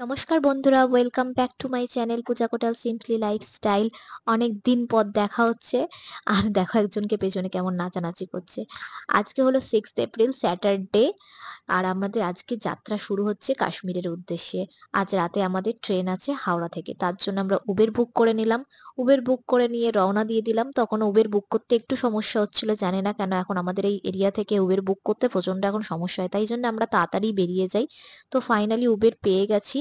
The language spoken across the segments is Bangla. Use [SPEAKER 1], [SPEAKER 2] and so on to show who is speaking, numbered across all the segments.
[SPEAKER 1] নমস্কার বন্ধুরা, welcome back to my channel Puja Kotal simply lifestyle. অনেক দিন পর দেখা হচ্ছে। আর দেখো একজনকে পেছনে কেমন নাচানাচি করছে। আজকে হলো 6 এপ্রিল, স্যাটারডে। আর আমাদের আজকে যাত্রা শুরু হচ্ছে কাশ্মীরের উদ্দেশ্যে। আজ রাতে আমাদের ট্রেন আছে হাওড়া থেকে, তার জন্য আমরা উবের বুক করে নিলাম। উবের বুক করে নিয়ে রওনা দিয়ে দিলাম। তখন উবের বুক করতে একটু সমস্যা হচ্ছিল, জানি না কেন এখন আমাদের এই এরিয়া থেকে উবের বুক করতে প্রচন্ড এখন সমস্যা হয়, তাই জন্য আমরা তাড়াতাড়ি বেরিয়ে যাই। তো ফাইনালি উবের পেয়ে গেছি।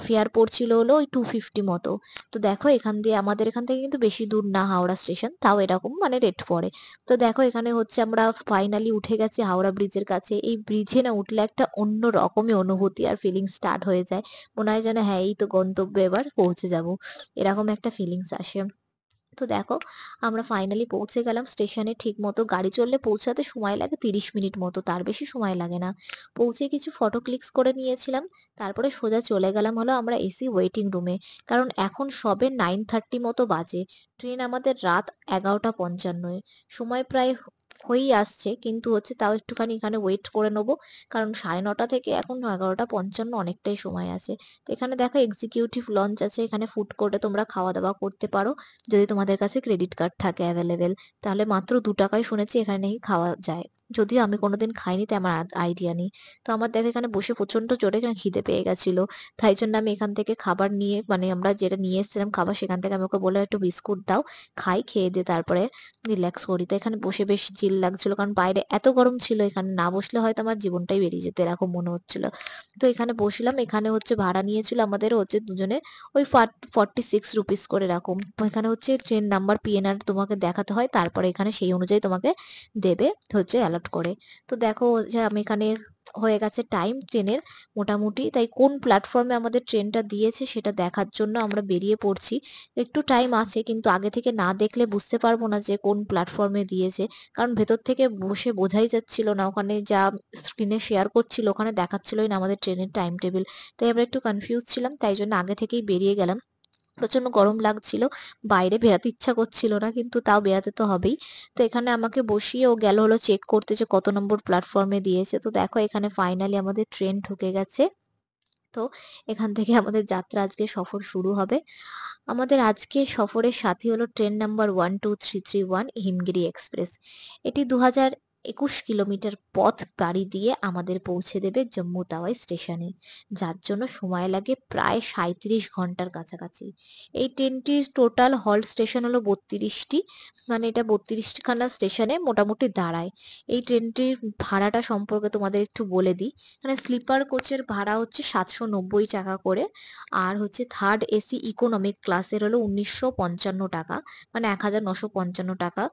[SPEAKER 1] ফেয়ার পড়ছিল হলো ওই 250 মতো। তো দেখো এখান দিয়ে আমাদের এখান থেকে কিন্তু বেশি দূর না হাওড়া স্টেশন, তাও এরকম মানে রেট পড়ে। তো দেখো এখানে হচ্ছে আমরা ফাইনালি উঠে গেছি হাওড়া ব্রিজের কাছে। এই ব্রিজে না উঠলে একটা অন্য রকমই অনুভূতি আর ফিলিং স্টার্ট হয়ে যায়। মনে হয় যেন হ্যাঁ এই তো গন্তব্যে এবার পৌঁছে যাব, এরকম একটা ফিলিংস আসে। তো দেখো আমরা ফাইনালি পৌঁছে গেলাম স্টেশনে। ঠিক মতো গাড়ি চললে পৌঁছাতে সময় লাগে 30 মিনিট মতো, তার বেশি সময় লাগে না। পৌঁছে কিছু ফটো ক্লিকস করে নিয়েছিলাম। তারপরে সোজা চলে গেলাম হলো আমরা এসি ওয়েটিং রুমে। কারণ এখন সবে 9:30 মতো বাজে। ট্রেন আমাদের রাত 11:55। সময় প্রায় হয়েই আসছে, কিন্তু হচ্ছে তাও একটুখানি এখানে ওয়েট করে নেবো। কারণ 9:30 থেকে এখন 11:55, অনেকটাই সময় আছে। তো এখানে দেখো এক্সিকিউটিভ লঞ্চ আছে, এখানে ফুড কোর্টে তোমরা খাওয়া দাওয়া করতে পারো যদি তোমাদের কাছে ক্রেডিট কার্ড থাকে অ্যাভেলেবেল। তাহলে মাত্র 2 টাকায় শুনেছি এখানে নাকি খাওয়া যায়। যদিও আমি কোনোদিন খাইনি, তাই আমার আইডিয়া নেই। তো আমার দেখো এখানে বসে প্রচন্ড জোরে এখানে খিদে পেয়ে গেছিল। তাই জন্য আমি এখান থেকে খাবার নিয়ে, মানে আমরা যেটা নিয়ে এসেছিলাম খাবার, সেখান থেকে আমি ওকে বলে একটু বিস্কুট দাও, খাই, খেয়ে দিয়ে তারপরে রিল্যাক্স করি। তো এখানে বসে বেশ চিল লাগছিল, কারণ বাইরে এত গরম ছিল, এখানে না বসলে হয়তো আমার জীবনটাই বেরিয়ে যেত এরকম মনে হচ্ছিল। তো এখানে বসলাম। এখানে হচ্ছে ভাড়া নিয়েছিল আমাদের হচ্ছে দুজনে ওই 46 রুপিস করে এরকম। তো এখানে হচ্ছে ট্রেন নাম্বার পিএনআর তোমাকে দেখাতে হয়, তারপরে এখানে সেই অনুযায়ী তোমাকে দেবে হচ্ছে অ্যালট করে। তো দেখো যে আমি এখানে হয়ে গেছে টাইম ট্রেনের মোটামুটি, তাই কোন প্ল্যাটফর্মে আমাদের ট্রেনটা দিয়েছে সেটা দেখার জন্য আমরা বেরিয়ে পড়ছি। একটু টাইম আছে, কিন্তু আগে থেকে না দেখলে বুঝতে পারবো না যে কোন প্ল্যাটফর্মে দিয়েছে। কারণ ভেতর থেকে বসে বোঝাই যাচ্ছিল না, ওখানে যা স্ক্রিনে শেয়ার করছিল ওখানে দেখাচ্ছিলই না আমাদের ট্রেনের টাইম টেবিল। তাই আমরা একটু কনফিউজ ছিলাম, তাই জন্য আগে থেকেই বেরিয়ে গেলাম। প্রচন্ড গরম লাগছিল, বাইরে বেরাতে ইচ্ছা করছিল না, কিন্তু তাও বেরাতে তো হবেই। তো এখানে আমাকে বসিয়ে ও গেল হলো চেক করতে যে কত নম্বর প্ল্যাটফর্মে দিয়েছে। তো দেখো এখানে ফাইনালি আমাদের ট্রেন ঢুকে গেছে। তো এখান থেকে আমাদের যাত্রা আজকে সফর শুরু হবে। আমাদের আজকে সফরের সাথী হলো ট্রেন নাম্বার 12331 হিমগিরি এক্সপ্রেস। এটি 2021 কিলোমিটার পথ পাড়ি দিয়ে আমাদের পৌঁছে দেবে জম্মু তাওয়াই স্টেশনে, যার জন্য সময় লাগে প্রায় 37 ঘন্টার কাছাকাছি। এই ট্রেনটির টোটাল হল্ট স্টেশন হলো 32টি, মানে এটা 32খানা স্টেশনে মোটামুটি দাঁড়ায়। এই ট্রেনটির ভাড়াটা সম্পর্কে তোমাদের একটু বলে দিই। মানে স্লিপার কোচের ভাড়া হচ্ছে 790 টাকা করে। আর হচ্ছে থার্ড এসি ইকোনমিক ক্লাসের হলো 1955 টাকা, মানে 1955 টাকা।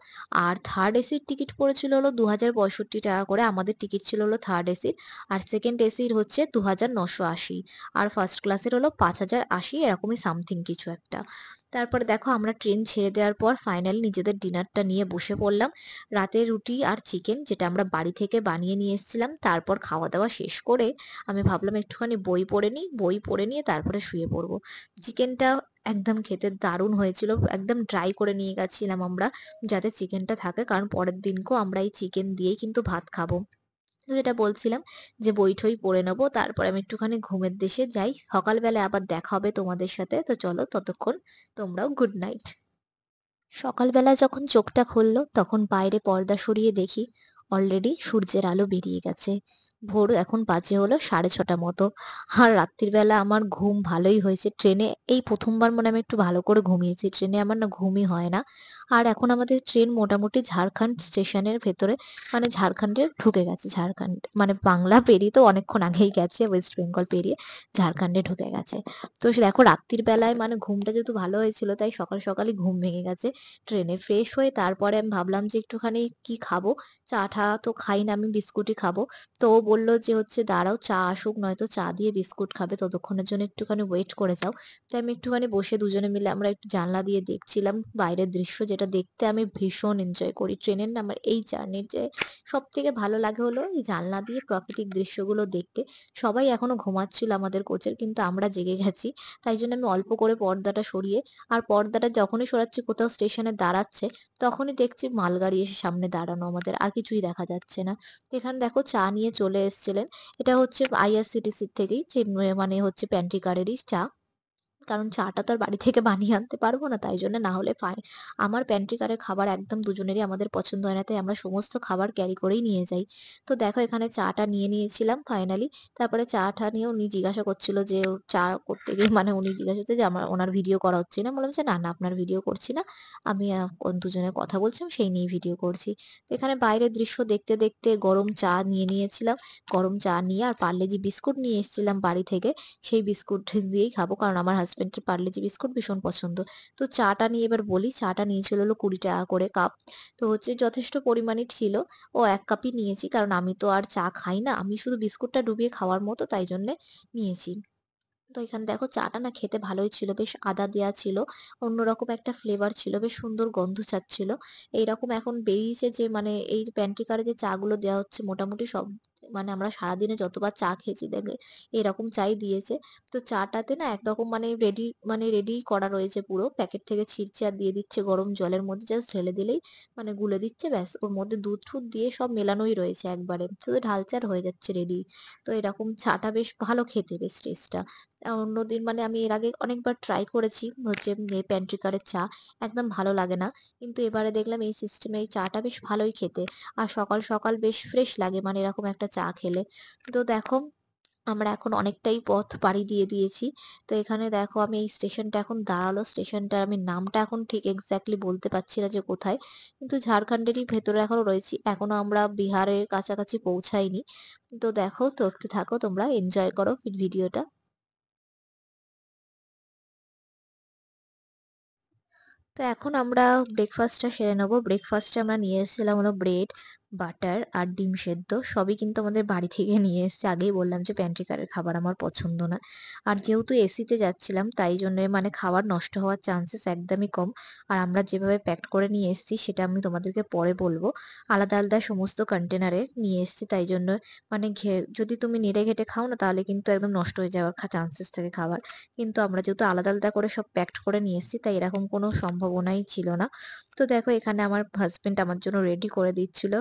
[SPEAKER 1] আর থার্ড এসির টিকিট পড়েছিল হলো 2065 টাকা করে, আমাদের টিকিট ছিল হলো থার্ড এসির। আর সেকেন্ড এসির হচ্ছে 2980। আর ফার্স্ট ক্লাসের হলো 5080, এরকমই সামথিং কিছু একটা। তারপরে দেখো আমরা ট্রেন ছেড়ে দেওয়ার পর ফাইনালি নিজেদের ডিনারটা নিয়ে বসে পড়লাম। রাতে রুটি আর চিকেন, যেটা আমরা বাড়ি থেকে বানিয়ে নিয়ে এসেছিলাম। তারপর খাওয়া দাওয়া শেষ করে আমি ভাবলাম একটুখানি বই পড়ে নিই, বই পড়ে নিয়ে তারপরে শুয়ে পড়বো। চিকেনটা একদম খেতে দারুণ হয়েছিল, একদম ড্রাই করে নিয়ে গেছিলাম আমরা, যাতে চিকেনটা থাকে, কারণ পরের দিনকেও আমরা এই চিকেন দিয়েই কিন্তু ভাত খাবো। তো যেটা বলছিলাম যে বই টই পড়ে নেবো, তারপরে আমি একটুখানি ঘুমের দেশে যাই। সকালবেলা আবার দেখা হবে তোমাদের সাথে, তো চলো ততক্ষণ তোমরাও গুড নাইট। সকালবেলা যখন চোখটা খুললো তখন বাইরে পর্দা সরিয়ে দেখি অলরেডি সূর্যের আলো বেরিয়ে গেছে। ভোর এখন বাজে হলো 6:30 মতো। আর রাত্রির বেলা আমার ঘুম ভালোই হয়েছে। ট্রেনে এই প্রথমবার মনে হয় আমি একটু ভালো করে ঘুমিয়েছি, ট্রেনে আমার না ঘুমই হয় না। আর এখন আমাদের ট্রেন মোটামুটি ঝাড়খণ্ড স্টেশনের ভেতরে, মানে ঝাড়খণ্ডে ঢুকে গেছে। ঝাড়খণ্ড মানে বাংলা পেরিয়ে তো অনেকক্ষণ আগেই গেছে, ওয়েস্ট বেঙ্গল পেরিয়ে ঝাড়খণ্ডে ঢুকে গেছে। তো সে দেখো রাত্রির বেলায় মানে ঘুমটা যেহেতু ভালো হয়েছিল, তাই সকাল সকালই ঘুম ভেঙে গেছে। ট্রেনে ফ্রেশ হয়ে তারপরে আমি ভাবলাম যে একটুখানি কি খাবো। চা টা তো খাই না, আমি বিস্কুটই খাবো। তো ও বললো যে হচ্ছে দাঁড়াও চা আসুক, নয়তো চা দিয়ে বিস্কুট খাবে, ততক্ষণের জন্য একটুখানি ওয়েট করে যাও। তাই আমি একটুখানি বসে দুজনে মিলে আমরা একটু জানলা দিয়ে দেখছিলাম বাইরের দৃশ্য, যেটা দেখতে আমি ভীষণ এনজয় করি। ট্রেনের না আমার এই জার্নির যে সব থেকে ভালো লাগে হলো এই জানলা দিয়ে প্রাকৃতিক দৃশ্যগুলো দেখতে। সবাই এখনো ঘুমাচ্ছিল আমাদের কোচের, কিন্তু আমরা জেগে গেছি। তাই জন্য আমি অল্প করে পর্দাটা সরিয়ে, আর পর্দাটা যখনই সরাচ্ছি কোথাও স্টেশনে দাঁড়াচ্ছে, তখনই দেখছি মালগাড়ি এসে সামনে দাঁড়ানো, আমাদের আর কিছুই দেখা যাচ্ছে না। তো এখানে দেখো চা নিয়ে চলে চলে এসেছিলেন। এটা হচ্ছে আইআরসিটিসির থেকেই যে মানে হচ্ছে প্যান্ট্রি কারেরই চা। কারণ চাটা তো আর বাড়ি থেকে বানিয়ে আনতে পারবো না। তাই জন্য না হলে আমার প্যান্ট্রি কারের খাবার একদম দুজনেরই আমাদের পছন্দ হয় না। তাই আমরা সমস্ত খাবার ক্যারি করেই নিয়ে যাই। তো দেখো এখানে চাটা নিয়ে নিয়েছিলাম ফাইনালি। তারপরে চা-টা নিয়ে উনি জিজ্ঞাসা করছিল যে চা করতে গিয়ে মানে উনি জিজ্ঞাসা করছে যে ওনার ভিডিও করা হচ্ছে না। বললাম যে, "না, না আপনার ভিডিও করছি না। আমি দুজনে কথা বলছিলাম সেই নিয়েই ভিডিও করছি।" তো এখানে বাইরের দৃশ্য দেখতে, দেখতে গরম চা নিয়ে নিয়েছিলাম। গরম চা নিয়ে আর পার্লে-জি বিস্কুট নিয়ে এসেছিলাম বাড়ি থেকে। সেই বিস্কুট দিয়েই খাবো। কারণ আমার হাসব্যান্ডের পার্লে-জি বিস্কুট ভীষণ পছন্দ। তো চা-টা নিয়ে এবার বলি, চা-টা নিয়েছিল হলো ৳20 করে কাপ। তো হচ্ছে যথেষ্ট পরিমাণই ছিল। ১ কাপই নিয়েছি। কারণ আমি তো আর চা খাই না। আমি শুধু বিস্কুটটা ডুবিয়ে খাওয়ার মতো তাই জন্যে নিয়েছি। তো এখানে দেখো চা-টা না খেতে ভালোই ছিল। বেশ আদা দেয়া ছিল। অন্যরকম একটা ফ্লেভার ছিল। বেশ সুন্দর গন্ধ ছাড়ছিল। এইরকম এখন বেরিয়েছে যে মানে এই যে প্যান্ট্রিকারে যে চা গুলো দেয়া হচ্ছে মোটামুটি সব মানে আমরা সারাদিনে যতবার চা খেয়েছি দেখবে এরকম চাই দিয়েছে। তো চা-টাতে না একরকম মানে রেডি করা রয়েছে পুরো। প্যাকেট থেকে ছিঁড়ছে আর দিয়ে দিচ্ছে গরম জলের মধ্যে জাস্ট ঢেলে দিলেই মানে গুলে দিচ্ছে ব্যাস। ওর মধ্যে দুধ-টুধ দিয়ে সব মেলানোই রয়েছে একবারে। শুধু ঢালছে আর হয়ে যাচ্ছে রেডি। তো এরকম চা-টা বেশ ভালো খেতে বেশ টেস্টটা। অন্যদিন মানে আমি এর আগে অনেকবার ট্রাই করেছি হচ্ছে প্যান্ট্রিকারের চা। একদম ভালো লাগে না। কিন্তু এবারে দেখলাম এই সিস্টেমে এই চাটা বেশ ভালোই খেতে। আর সকাল, সকাল বেশ ফ্রেশ লাগে মানে এরকম একটা চা খেলে। তো দেখো আমরা এখন অনেকটাই পথ পাড়ি দিয়ে দিয়েছি। তো এখানে দেখো আমি এই স্টেশনটা এখন দাঁড়ালো। স্টেশনটার আমি নামটা এখন ঠিক এক্সাক্টলি বলতে পারছি না যে কোথায়। কিন্তু ঝাড়খণ্ডেরই ভেতরে এখনো রয়েছি। এখনো আমরা বিহারের কাছাকাছি পৌঁছাইনি। তো দেখো দেখতে থাকো তোমরা এনজয় করো ভিডিওটা। তো এখন আমরা ব্রেকফাস্টটা সেরে নেবো। ব্রেকফাস্টে আমরা নিয়ে এসেছিলাম হলো ব্রেড, বাটার আর ডিম সেদ্ধ। সবই কিন্তু আমাদের বাড়ি থেকে নিয়ে এসেছি। আগেই বললাম যে প্যান্ট্রিকারের খাবার আমার পছন্দ না। আর যেহেতু এসিতে যাচ্ছিলাম তাই জন্যে মানে খাবার নষ্ট হওয়ার চান্সেস একদমই কম। আর আমরা যেভাবে প্যাকড করে নিয়ে এসেছি সেটা আমি তোমাদেরকে পরে বলবো। আলাদা, আলাদা সমস্ত কন্টেনারে নিয়ে এসেছি তাই জন্য মানে যদি তুমি নেড়ে ঘেটে খাও না তাহলে কিন্তু একদম নষ্ট হয়ে যাওয়ার চান্সেস থাকে খাবার। কিন্তু আমরা যেহেতু আলাদা, আলাদা করে সব প্যাকড করে নিয়ে এসেছি তাই এরকম কোনো সম্ভাবনাই ছিল না। তো দেখো এখানে আমার হাসব্যান্ড আমার জন্য রেডি করে দিচ্ছিল।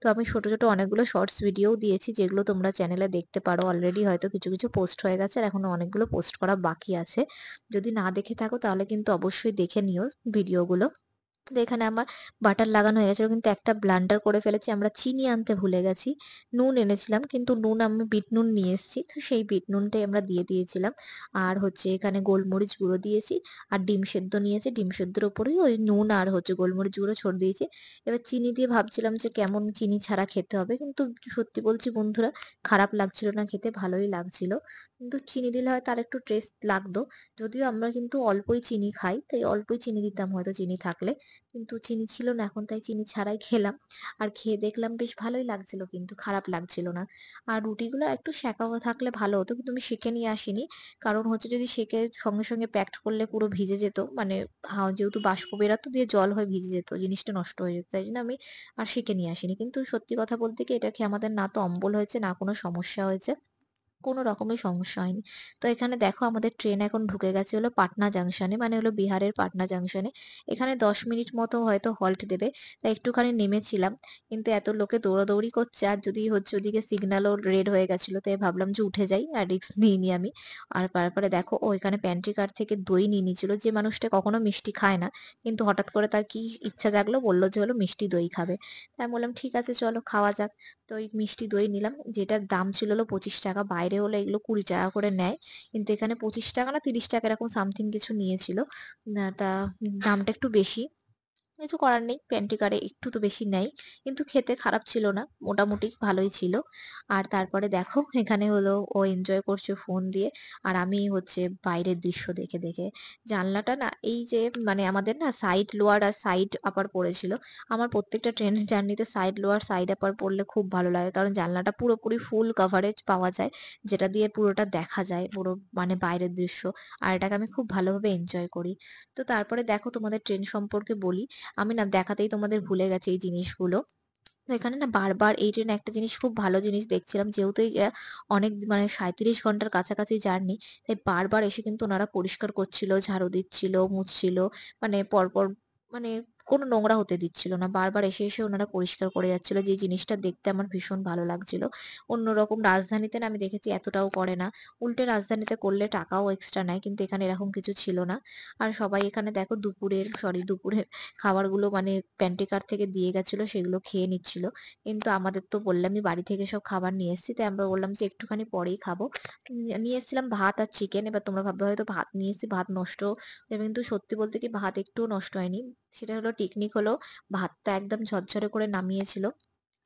[SPEAKER 1] তো আমি ছোট, ছোট অনেকগুলো শর্টস ভিডিওও দিয়েছি যেগুলো তোমরা চ্যানেলে দেখতে পারো। অলরেডি হয়তো কিছু, কিছু পোস্ট হয়ে গেছে আর এখনো অনেকগুলো পোস্ট করা বাকি আছে। যদি না দেখে থাকো তাহলে কিন্তু অবশ্যই দেখে নিও ভিডিওগুলো। তো এখানে আমার বাটার লাগানো হয়ে গেছিল কিন্তু একটা ব্লান্ডার করে ফেলেছি। আমরা চিনি আনতে ভুলে গেছি। নুন এনেছিলাম কিন্তু নুন আমি বিট নুন নিয়ে এসেছি। তো সেই বিট নুনটাই আমরা দিয়ে দিয়েছিলাম। আর হচ্ছে এখানে গোলমরিচ গুঁড়ো দিয়েছি। আর ডিম সেদ্ধ নিয়েছি। ডিম সেদ্ধর উপরেই ওই নুন আর হচ্ছে গোলমরিচ গুঁড়ো ছড়িয়ে দিয়েছি। এবার চিনি দিয়ে ভাবছিলাম যে কেমন চিনি ছাড়া খেতে হবে। কিন্তু সত্যি বলছি বন্ধুরা খারাপ লাগছিল না খেতে ভালোই লাগছিল। কিন্তু চিনি দিলে হয়তো আরেকটু টেস্ট লাগতো। যদিও আমরা কিন্তু অল্পই চিনি খাই। তাই অল্পই চিনি দিতাম হয়তো চিনি থাকলে। কিন্তু চিনি ছিল না এখন তাই চিনি ছাড়াই খেলাম। আর খেয়ে দেখলাম বেশ ভালোই লাগছিল কিন্তু খারাপ লাগছিল না। আর রুটিগুলো একটু সেঁকা থাকলে ভালো হতো কিন্তু আমি সেঁকে নিয়ে আসিনি। কারণ হচ্ছে যদি সেঁকে সঙ্গে, সঙ্গে প্যাকড করলে পুরো ভিজে যেত। মানে যেহেতু বাষ্প বেরাতো দিয়ে জল হয়ে ভিজে যেত। জিনিসটা নষ্ট হয়ে যেত। তাই জন্য আমি আর সেঁকে নিয়ে আসিনি। কিন্তু সত্যি কথা বলতে কি এটা খেয়ে আমাদের না তো অম্বল হয়েছে না কোনো সমস্যা হয়েছে। কোনো রকমের সমস্যা হয়নি। তো এখানে দেখো আমাদের ট্রেন এখন ঢুকে গেছে হলো পাটনা জাংশনে মানে হলো বিহারের পাটনা জাংশনে। এখানে ১০ মিনিট মতো হয়তো হল্ট দেবে। তাই একটুখানি নেমেছিলাম। কিন্তু এত লোকে দৌড়াদৌড়ি করছে আর যদি হচ্ছে ওদিকে সিগন্যালও রেড হয়ে গেছিল তাই ভাবলাম যে উঠে যাই আর রিস্ক নিইনি আমি। আর তারপরে দেখো ও এখানে প্যান্ট্রি কার থেকে দই নিয়ে নিয়েছিল। যে মানুষটা কখনো মিষ্টি খায় না। কিন্তু হঠাৎ করে তার কি ইচ্ছা জাগলো বলল যে হলো মিষ্টি দই খাবে। তাই আমি বললাম ঠিক আছে চলো খাওয়া যাক। তো ওই মিষ্টি দই নিলাম যেটার দাম ছিল হলো ৳২৫ বাইরে হলে এগুলো ৳২০ করে নেয়। কিন্তু এখানে ৳২৫ না ৳৩০ এরকম সামথিং কিছু নিয়েছিল। তা দামটা একটু বেশি। কিছু করার নেই। প্যান্টিকারে একটু তো বেশি নেয়। কিন্তু খেতে খারাপ ছিল না। মোটামুটি ভালোই ছিল। আর তারপরে দেখো এখানে হলো ও এনজয় করছে ফোন দিয়ে। আর আমি হচ্ছে বাইরের দৃশ্য দেখে, দেখে জানলাটা না এই যে মানে আমাদের না সাইড লোয়ার আর সাইড আপার পড়েছিল। আমার প্রত্যেকটা ট্রেনের জার্নিতে সাইড লোয়ার, সাইড আপার পড়লে খুব ভালো লাগে। কারণ জানলাটা পুরোপুরি ফুল কভারেজ পাওয়া যায়। যেটা দিয়ে পুরোটা দেখা যায়। পুরো মানে বাইরের দৃশ্য। আর এটাকে আমি খুব ভালোভাবে এনজয় করি। তো তারপরে দেখো তোমাদের ট্রেন সম্পর্কে বলি। আমি না দেখাতেই তোমাদের ভুলে গেছি এই জিনিসগুলো। তো এখানে না বারবার এই ট্রেনে একটা জিনিস খুব ভালো জিনিস দেখছিলাম যেহেতু এই অনেক মানে ৩৭ ঘন্টার কাছাকাছি জার্নি তাই বারবার এসে কিন্তু ওনারা পরিষ্কার করছিল, ঝাড়ু দিচ্ছিল, মুছছিল মানে পরপর মানে কোনো নোংরা হতে দিচ্ছিল না। বারবার এসে, এসে ওনারা পরিষ্কার করে যাচ্ছিল। যে জিনিসটা দেখতে আমার ভীষণ ভালো লাগছিল। অন্যরকম রাজধানীতে না আমি দেখেছি এতটাও করে না। উল্টে রাজধানীতে করলে টাকাও এক্সট্রা নেয়। কিন্তু এখানে এরকম কিছু ছিল না। আর সবাই এখানে দেখো দুপুরের খাবারগুলো মানে প্যান্ট্রি কার থেকে দিয়ে গেছিল সেগুলো খেয়ে নিচ্ছিল। কিন্তু আমাদের তো বললামই বাড়ি থেকে সব খাবার নিয়ে এসেছি। তাই আমরা বললাম যে একটুখানি পরেই খাবো। নিয়ে এসেছিলাম ভাত আর চিকেন। এবার তোমরা ভাববে হয়তো ভাত নিয়ে এসেছি ভাত নষ্ট যাবে, কিন্তু সত্যি বলতে কি ভাত একটুও নষ্ট হয়নি। সেটা হলো টেকনিক হলো ভাতটা একদম ঝরঝরে করে নামিয়েছিল।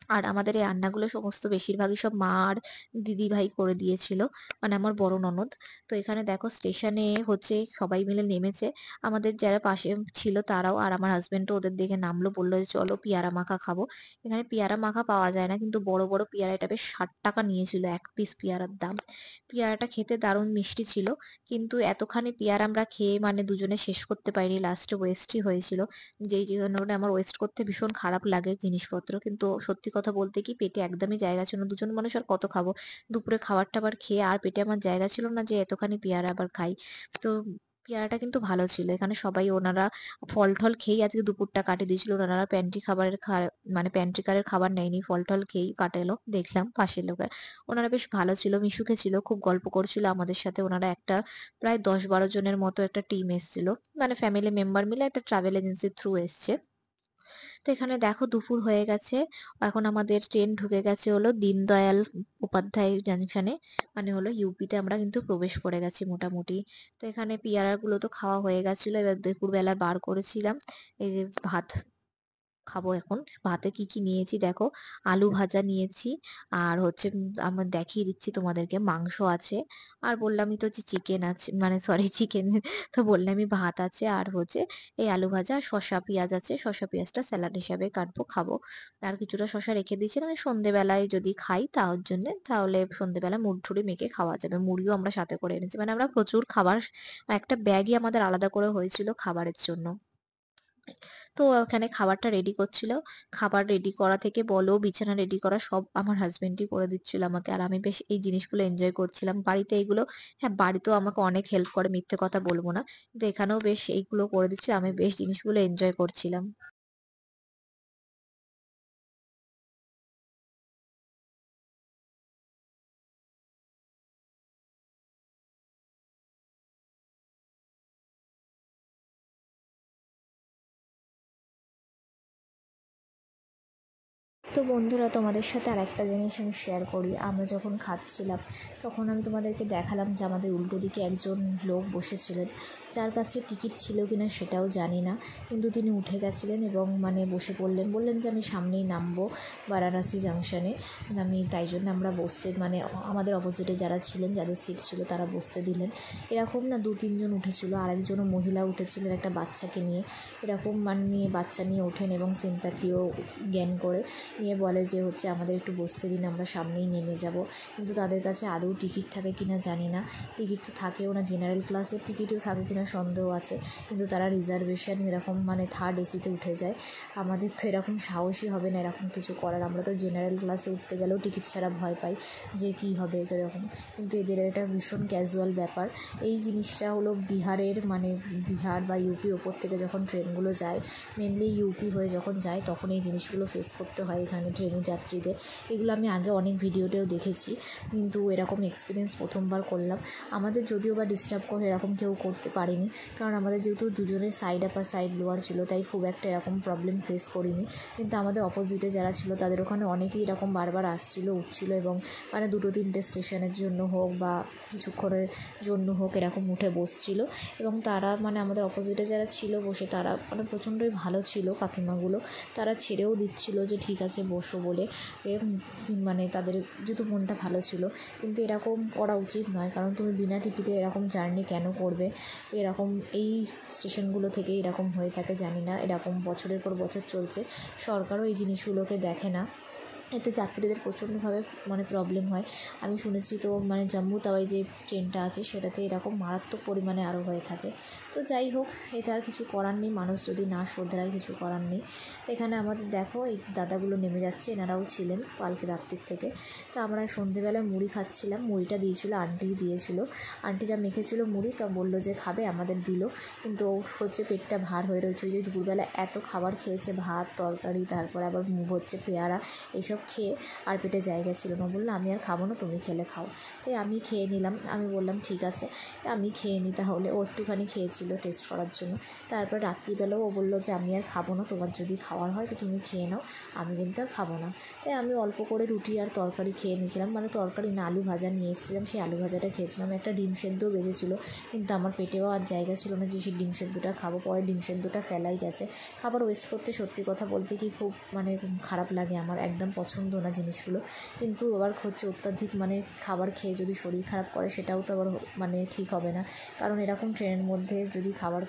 [SPEAKER 1] আর আমাদের এই রান্নাগুলো সমস্ত বেশিরভাগই সব মা আর দিদিভাই করে দিয়েছিল। মানে আমার বড় ননদ। তো এখানে দেখো স্টেশনে হচ্ছে সবাই মিলে নেমেছে। আমাদের যারা পাশে ছিল তারাও, আর আমার হাসব্যান্ডও ওদের দেখে নামলো, বলল যে চলো পেয়ারা মাখা খাবো। এখানে পেয়ারা মাখা পাওয়া যায় না, কিন্তু বড় বড় পেয়ারা, এটা বেশ 60 টাকা নিয়েছিল এক পিস পেয়ারার দাম। পেয়ারাটা খেতে দারুণ মিষ্টি ছিল। কিন্তু এতখানি পেয়ারা আমরা খেয়ে মানে দুজনে শেষ করতে পারিনি, লাস্টে ওয়েস্টই হয়েছিল। যেই কারণে আমার ওয়েস্ট করতে ভীষণ খারাপ লাগে জিনিসপত্র। কিন্তু সত্যি কথা বলতে কি পেটে একদমই জায়গা ছিল না। দুজন মানুষ আর কত খাবো? দুপুরে খাবার-টাবার খেয়ে আর পেটে আমার জায়গা ছিল না যে এতখানি পেয়ারা আবার খাই। তো পেয়ারাটা কিন্তু ভালো ছিল। এখানে সবাই ওনারা ফল-টল খেয়েই আজকে দুপুরটা কাটিয়ে দিয়েছিল। ওনারা মানে প্যান্ট্রি কারের খাবার নেয়নি। ফল-টল খেয়েই কাটালো দেখলাম পাশের লোকের। ওনারা বেশ ভালো ছিল, মিশুকে ছিল, খুব গল্প করছিল আমাদের সাথে। ওনারা একটা প্রায় ১০-১২ জনের মতো একটা টিম এসেছিল। মানে ফ্যামিলি মেম্বার মিলে একটা ট্রাভেল এজেন্সির থ্রু এসছে। তো এখানে দেখো দুপুর হয়ে গেছে। এখন আমাদের ট্রেন ঢুকে গেছে হলো দীনদয়াল উপাধ্যায় জাংশনে। মানে হলো ইউপিতে আমরা কিন্তু প্রবেশ করে গেছি মোটামুটি। তো এখানে পেয়ারাগুলো তো খাওয়া হয়ে গেছিল। এবার দুপুরবেলা বার করেছিলাম এই যে ভাত খাবো এখন। ভাতে কি, কি নিয়েছি দেখো। আলু ভাজা নিয়েছি। আর হচ্ছে আমার দেখিয়ে দিচ্ছি তোমাদেরকে মাংস আছে। আর বললামই তো যে চিকেন আছে, মানে সরি চিকেন তো বললামই ভাত আছে আর হচ্ছে এই আলু ভাজা আর শসা পেঁয়াজ আছে। শসা পেঁয়াজটা স্যালাড হিসাবে কাটবো খাবো। আর কিছুটা শসা রেখে দিয়েছিলাম আমি সন্ধ্যেবেলায় যদি খাই তার জন্যে, তাহলে সন্ধ্যেবেলা মুড়-টুড়ি মেখে খাওয়া যাবে। মুড়িও আমরা সাথে করে এনেছি। মানে আমরা প্রচুর খাবার, একটা ব্যাগই আমাদের আলাদা করে হয়েছিল খাবারের জন্য। তো ওখানে খাবারটা রেডি করছিল। খাবার রেডি করা থেকে বলো, বিছানা রেডি করা সব আমার হাসব্যান্ডই করে দিচ্ছিল আমাকে। আর আমি বেশ এই জিনিসগুলো এনজয় করছিলাম। বাড়িতে এগুলো, হ্যাঁ, বাড়িতেও আমাকে অনেক হেল্প করে, মিথ্যে কথা বলব না। কিন্তু এখানেও বেশ এইগুলো করে দিচ্ছে। আমি বেশ জিনিসগুলো এনজয় করছিলাম। তো বন্ধুরা তোমাদের সাথে আরেকটা জিনিস আমি শেয়ার করি। আমরা যখন খাচ্ছিলাম তখন আমি তোমাদেরকে দেখালাম যে আমাদের উল্টো দিকে একজন লোক বসেছিলেন, যার কাছে টিকিট ছিল কিনা সেটাও জানি না। কিন্তু তিনি উঠে গেছিলেন এবং মানে বসে পড়লেন, বললেন যে আমি সামনেই নামবো বারাণসী জাংশনে। আমি তাই জন্য আমরা বসতে মানে আমাদের অপোজিটে যারা ছিলেন, যাদের সিট ছিল তারা বসতে দিলেন। এরকম না ২-৩ জন উঠেছিল, আরেকজনও মহিলা উঠেছিলেন একটা বাচ্চাকে নিয়ে। এরকম মানে নিয়ে বাচ্চা নিয়ে ওঠেন এবং সিম্প্যাথিও জ্ঞান করে নিয়ে বলে যে হচ্ছে আমাদের একটু বসতে দিন, আমরা সামনেই নেমে যাব। কিন্তু তাদের কাছে আদৌ টিকিট থাকে কিনা জানি না। টিকিট তো থাকেও না, জেনারেল ক্লাসের টিকিটও থাকে কিনা সন্দেহ আছে। কিন্তু তারা রিজার্ভেশন এরকম মানে থার্ড এসিতে উঠে যায়। আমাদের তো এরকম সাহসই হবে না এরকম কিছু করার। আমরা তো জেনারেল ক্লাসে উঠতে গেলেও টিকিট ছাড়া ভয় পাই যে কী হবে এরকম। কিন্তু এদের এটা ভীষণ ক্যাজুয়াল ব্যাপার। এই জিনিসটা হলো বিহারের, মানে বিহার বা ইউপির ওপর থেকে যখন ট্রেনগুলো যায়, মেনলি ইউপি হয়ে যখন যায় তখন এই জিনিসগুলো ফেস করতে হয় এখানে ট্রেনের যাত্রীদের। এগুলো আমি আগে অনেক ভিডিওতেও দেখেছি, কিন্তু এরকম এক্সপিরিয়েন্স প্রথমবার করলাম। আমাদের যদিও বা ডিস্টার্ব করে এরকম কেউ করতে পারেনি, কারণ আমাদের যেহেতু দুজনের সাইড আপার সাইড লোয়ার ছিল, তাই খুব একটা এরকম প্রবলেম ফেস করিনি। কিন্তু আমাদের অপোজিটে যারা ছিল তাদের ওখানে অনেকেই এরকম বারবার আসছিল উঠছিল এবং মানে ২-৩টে স্টেশনের জন্য হোক বা কিছুক্ষণের জন্য হোক এরকম উঠে বসছিল। এবং তারা মানে আমাদের অপোজিটে যারা ছিল বসে, তারা মানে প্রচণ্ডই ভালো ছিল কাকিমাগুলো। তারা ছেড়েও দিচ্ছিল যে ঠিক আছে বসো বলে। মানে তাদের যেহেতু মনটা ভালো ছিল। কিন্তু এরকম করা উচিত নয়, কারণ তুমি বিনা টিকিটে এরকম জার্নি কেন করবে? এরকম এই স্টেশনগুলো থেকে এরকম হয়ে থাকে, জানি না এরকম বছরের পর বছর চলছে। সরকারও এই জিনিসগুলোকে দেখে না। এতে যাত্রীদের প্রচণ্ডভাবে মানে প্রবলেম হয়। আমি শুনেছি তো মানে জম্মু তাওয়াই যে ট্রেনটা আছে সেটাতে এরকম মারাত্মক পরিমাণে আরও হয়ে থাকে। তো যাই হোক, এতে আর কিছু করার নেই, মানুষ যদি না শোধরায় কিছু করার নেই। এখানে আমাদের দেখো এই দাদাগুলো নেমে যাচ্ছে, এনারাও ছিলেন কালকে রাত্রির থেকে। তো আমরা সন্ধেবেলায় মুড়ি খাচ্ছিলাম, মুড়িটা দিয়েছিলো আন্টিই দিয়েছিল, আন্টিরা মেখেছিল মুড়ি, তো বললো যে খাবে, আমাদের দিল। কিন্তু ও হচ্ছে পেটটা ভার হয়ে রয়েছে, ওই যে দুপুরবেলা এত খাবার খেয়েছে, ভাত তরকারি, তারপরে আবার হচ্ছে পেয়ারা, এইসব খেয়ে আর পেটে জায়গা ছিল না। বললো আমি আর খাবো না, তুমি খেলে খাও। তাই আমি খেয়ে নিলাম। আমি বললাম ঠিক আছে আমি খেয়ে নিই তাহলে। ও একটুখানি খেয়েছিল টেস্ট করার জন্য। তারপর রাত্রিবেলাও ও বললো যে আমি আর খাবো না, তোমার যদি খাওয়ার হয় তো তুমি খেয়ে নাও, আমি কিন্তু আর খাবো না। তাই আমি অল্প করে রুটি আর তরকারি খেয়ে নিয়েছিলাম, মানে তরকারি না, আলু ভাজা নিয়ে এসেছিলাম, সেই আলু ভাজাটা খেয়েছিলাম। একটা ডিম সেদ্ধও বেজেছিলো, কিন্তু আমার পেটেও আর জায়গা ছিল না যে সেই ডিম সেদ্ধটা খাবো। পরে ডিম সেদ্ধটা ফেলাই গেছে। খাবার ওয়েস্ট করতে সত্যি কথা বলতে কি খুব মানে খারাপ লাগে, আমার একদম পছন্দ না জিনিসগুলো। কিন্তু আবার হচ্ছে অত্যাধিক মানে খাবার খেয়ে যদি শরীর খারাপ করে সেটাও তো আবার মানে ঠিক হবে না, কারণ এরকম ট্রেনের মধ্যে যদি খাবার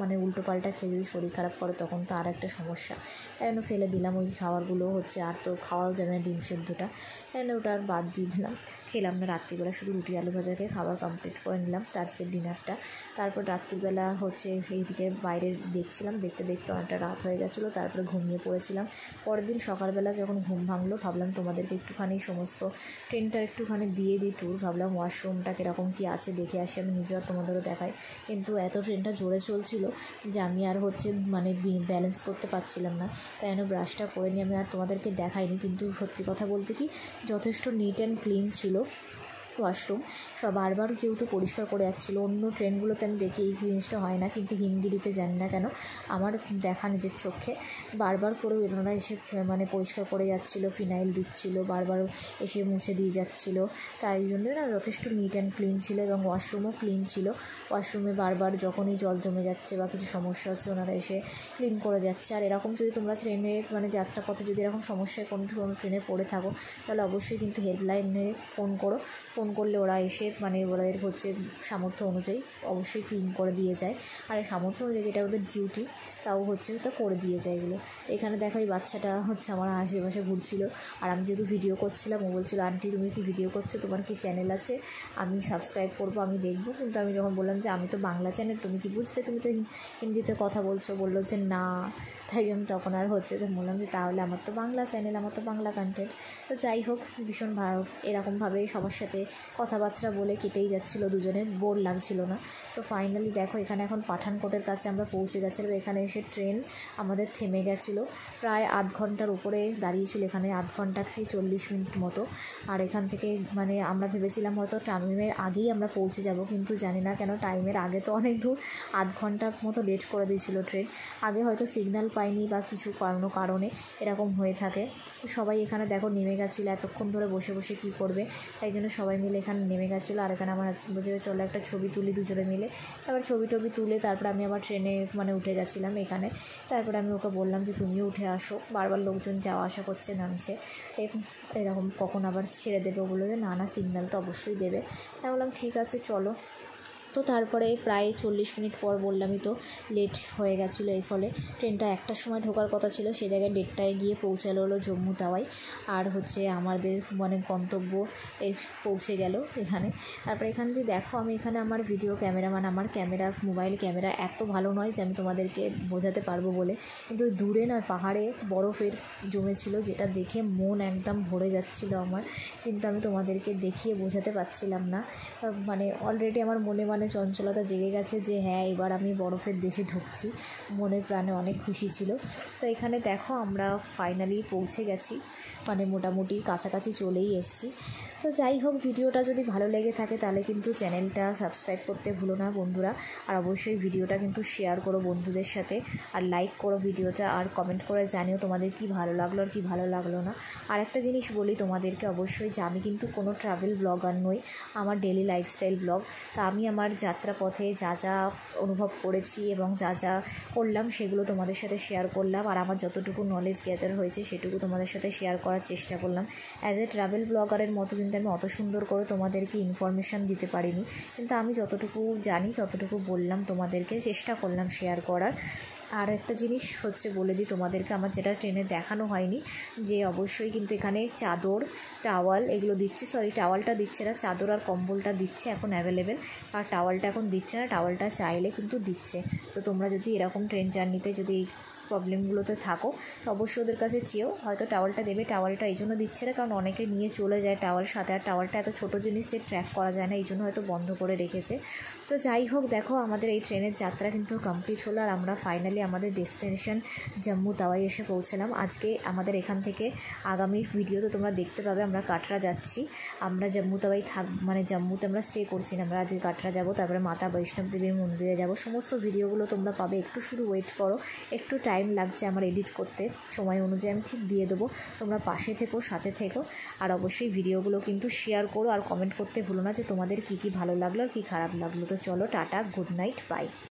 [SPEAKER 1] মানে উল্টোপাল্টা খেয়ে যদি শরীর খারাপ করে তখন তো আর একটা সমস্যা। তাই জন্য ফেলে দিলাম ওই খাবারগুলো, হচ্ছে আর তো খাওয়াও যাবে না ডিম সেদ্ধটা, তাই জন্য ওটা আর বাদ দিয়ে দিলাম, খেলাম না। রাত্রিবেলা শুধু রুটি আলু ভাজা খেয়ে খাবার কমপ্লিট করে নিলাম আজকের ডিনারটা। তারপর রাত্রিবেলা হচ্ছে এইদিকে বাইরে দেখছিলাম, দেখতে দেখতে অনেকটা রাত হয়ে গেছিলো, তারপরে ঘুমিয়ে পড়েছিলাম। পরের দিন সকালবেলা যখন ঘুম ভাঙলো ভাবলাম তোমাদেরকে একটুখানি সমস্ত ট্রেনটা একটুখানি দিয়ে দিই ট্যুর, ভাবলাম ওয়াশরুমটা কীরকম কী আছে দেখে আসি, আমি নিজেও আর তোমাদেরও দেখাই। কিন্তু এত ট্রেনটা জোরে চলছিল যে আমি আর হচ্ছে মানে ব্যালেন্স করতে পারছিলাম না, তাই জন্য ব্রাশটা করে নিয়ে আমি আর তোমাদেরকে দেখাইনি। কিন্তু সত্যি কথা বলতে কি যথেষ্ট নিট অ্যান্ড ক্লিন ছিল ওয়াশরুম, সব বারবার যেহেতু পরিষ্কার করে যাচ্ছিলো। অন্য ট্রেনগুলোতে আমি দেখি এই জিনিসটা হয় না, কিন্তু হিমগিরিতে জানি না কেন আমার দেখা নিজের চোখে বারবার করে ওনারা এসে মানে পরিষ্কার করে যাচ্ছিলো, ফিনাইল দিচ্ছিলো, বারবার এসে মুছে দিয়ে যাচ্ছিলো। তাই জন্য না যথেষ্ট নিট অ্যান্ড ক্লিন ছিল, এবং ওয়াশরুমও ক্লিন ছিল। ওয়াশরুমে বারবার যখনই জল জমে যাচ্ছে বা কিছু সমস্যা হচ্ছে ওনারা এসে ক্লিন করে যাচ্ছে। আর এরকম যদি তোমরা ট্রেনে মানে যাত্রাপথে যদি এরকম সমস্যায় কোনো ট্রেনে পড়ে থাকো তাহলে অবশ্যই কিন্তু হেল্পলাইনে ফোন করলে ওরা এসে মানে ওদের হচ্ছে সামর্থ্য অনুযায়ী অবশ্যই ক্লিন করে দিয়ে যায়। আর সামর্থ্য অনুযায়ী এটা ওদের ডিউটি, তাও হচ্ছে তা করে দিয়ে যায় এগুলো। এখানে দেখো এই বাচ্চাটা হচ্ছে আমার আশেপাশে ঘুরছিল, আর আমি যেহেতু ভিডিও করছিলাম ও বলছিল আন্টি তুমি কি ভিডিও করছো, তোমার কি চ্যানেল আছে, আমি সাবস্ক্রাইব করবো, আমি দেখবো। কিন্তু আমি যখন বললাম যে আমি তো বাংলা চ্যানেল, তুমি কি বুঝবে, তুমি তো হিন্দিতে কথা বলছো, বললো যে না। তাই আমি তখন আর হচ্ছে তো বললাম যে তাহলে আমার তো বাংলা চ্যানেল, আমার তো বাংলা কন্টেন্ট। তো যাই হোক ভীষণ এরকমভাবে সবার সাথে কথাবার্তা বলে কেটেই যাচ্ছিলো, দুজনের বোর লাগছিল না। তো ফাইনালি দেখো এখানে এখন পাঠানকোটের কাছে আমরা পৌঁছে গেছিলাম। এখানে এসে ট্রেন আমাদের থেমে গেছিলো, প্রায় আধ ঘন্টার উপরে দাঁড়িয়েছিল এখানে, আধ ঘন্টা 40 মিনিট মতো। আর এখান থেকে মানে আমরা ভেবেছিলাম হয়তো টাইমের আগেই আমরা পৌঁছে যাব, কিন্তু জানি না কেন টাইমের আগে তো অনেক দূর, আধ ঘন্টার মতো লেট করে দিয়েছিল ট্রেন। আগে হয়তো সিগন্যাল পাইনি বা কিছু কারণে এরকম হয়ে থাকে। তো সবাই এখানে দেখো নেমে গেছিলো, এতক্ষণ ধরে বসে বসে কী করবে, তাই জন্য সবাই মিলে এখানে নেমে গেছিলো। আর এখানে আমার হাজব্যান্ড বলছিল চলো একটা ছবি তুলি দুজনে মিলে। তারপর ছবি তুলে তারপর আমি আবার ট্রেনে মানে উঠে গেছিলাম এখানে। তারপরে আমি ওকে বললাম যে তুমিও উঠে আসো, বারবার লোকজন যাওয়া আসা করছে, নামছে, এরকম কখন আবার ছেড়ে দেবে। বললো যে না সিগন্যাল তো অবশ্যই দেবে। আমি বললাম ঠিক আছে চলো। তো তারপরে প্রায় 40 মিনিট পর বললামই তো লেট হয়ে গেছিলো, এর ফলে ট্রেনটা 1টার সময় ঢোকার কথা ছিল, সে জায়গায় 1:30টায় গিয়ে পৌঁছালো হলো জম্মু তাওয়াই। আর হচ্ছে আমাদের মানে গন্তব্য পৌঁছে গেল এখানে। তারপরে এখান দিয়ে দেখো আমি এখানে আমার ভিডিও ক্যামেরাম্যান, আমার মোবাইল ক্যামেরা এত ভালো নয় যে আমি তোমাদেরকে বোঝাতে পারবো বলে, কিন্তু দূরে না পাহাড়ে বরফের জমেছিল যেটা দেখে মন একদম ভরে যাচ্ছিলো আমার, কিন্তু আমি তোমাদেরকে দেখিয়ে বোঝাতে পারছিলাম না। মানে অলরেডি আমার মনে চঞ্চলতা জেগে গেছে যে হ্যাঁ এবার আমি বরফের দেশে ঢুকছি, মনে প্রাণে অনেক খুশি ছিল। তো এখানে দেখো আমরা ফাইনালি পৌঁছে গেছি, মানে মোটামুটি কাছাকাছি চলেই এসেছি। তো যাই হোক ভিডিওটা যদি ভালো লেগে থাকে তাহলে কিন্তু চ্যানেলটা সাবস্ক্রাইব করতে ভুলো না বন্ধুরা, আর অবশ্যই ভিডিওটা কিন্তু শেয়ার করো বন্ধুদের সাথে, আর লাইক করো ভিডিওটা, আর কমেন্ট করে জানিও তোমাদের কি ভালো লাগলো আর কি ভালো লাগলো না। আর একটা জিনিস বলি তোমাদেরকে অবশ্যই যে আমি কিন্তু কোনো ট্রাভেল ব্লগার নই, আমার ডেলি লাইফস্টাইল ব্লগ। তা আমি আমার যাত্রাপথে যা যা অনুভব করেছি এবং যা যা করলাম সেগুলো তোমাদের সাথে শেয়ার করলাম, আর আমার যতটুকু নলেজ গ্যাদার হয়েছে সেটুকু তোমাদের সাথে শেয়ার করার চেষ্টা করলাম। অ্যাজ এ ট্রাভেল ব্লগারের মতো কিন্তু আমি অত সুন্দর করে তোমাদেরকে ইনফরমেশান দিতে পারিনি, কিন্তু আমি যতটুকু জানি ততটুকু বললাম, তোমাদেরকে চেষ্টা করলাম শেয়ার করার। আর একটা জিনিস হচ্ছে বলে দিই তোমাদেরকে, আমার যেটা ট্রেনে দেখানো হয়নি, যে অবশ্যই কিন্তু এখানে চাদর, টাওয়াল এগুলো দিচ্ছে, সরি টাওয়ালটা দিচ্ছে না, চাদর আর কম্বলটা দিচ্ছে এখন অ্যাভেলেবেল, আর টাওয়ালটা এখন দিচ্ছে না, টাওয়ালটা চাইলে কিন্তু দিচ্ছে। তো তোমরা যদি এরকম ট্রেন জার্নিতে যদি প্রবলেমগুলোতে থাকো তো অবশ্যই ওদের কাছে চেয়েও, হয়তো টাওয়ালটা দেবে। টাওয়ালটা এই জন্য দিচ্ছে না কারণ অনেকে নিয়ে চলে যায় টাওয়াল সাথে, আর টাওয়ালটা এত ছোটো জিনিস যে ট্র্যাক করা যায় না, এই জন্য হয়তো বন্ধ করে রেখেছে। তো যাই হোক, দেখো আমাদের এই ট্রেনের যাত্রা কিন্তু কমপ্লিট হলো, আর আমরা ফাইনালি আমাদের ডেস্টিনেশন জম্মু তাওয়াই এসে পৌঁছলাম। আজকে আমাদের এখান থেকে আগামী ভিডিওতে তোমরা দেখতে পাবে আমরা কাটরা যাচ্ছি, আমরা জম্মু তাওয়াই মানে জম্মুতে আমরা স্টে করছি না, আমরা আজকে কাটরা যাব, তারপরে মাতা বৈষ্ণব দেবীর মন্দিরে যাব। সমস্ত ভিডিওগুলো তোমরা পাবে, একটু শুধু ওয়েট করো, একটু টাইম লাগছে আমার এডিট করতে, সময় অনুযায়ী আমি ঠিক দিয়ে দেবো। তোমরা পাশে থেকো, সাথে থেকো, আর অবশ্যই ভিডিওগুলো কিন্তু শেয়ার করো আর কমেন্ট করতে ভুলো না যে তোমাদের কী কী ভালো লাগলো আর কী খারাপ লাগলো। তো চলো, টাটা, গুড নাইট, বাই।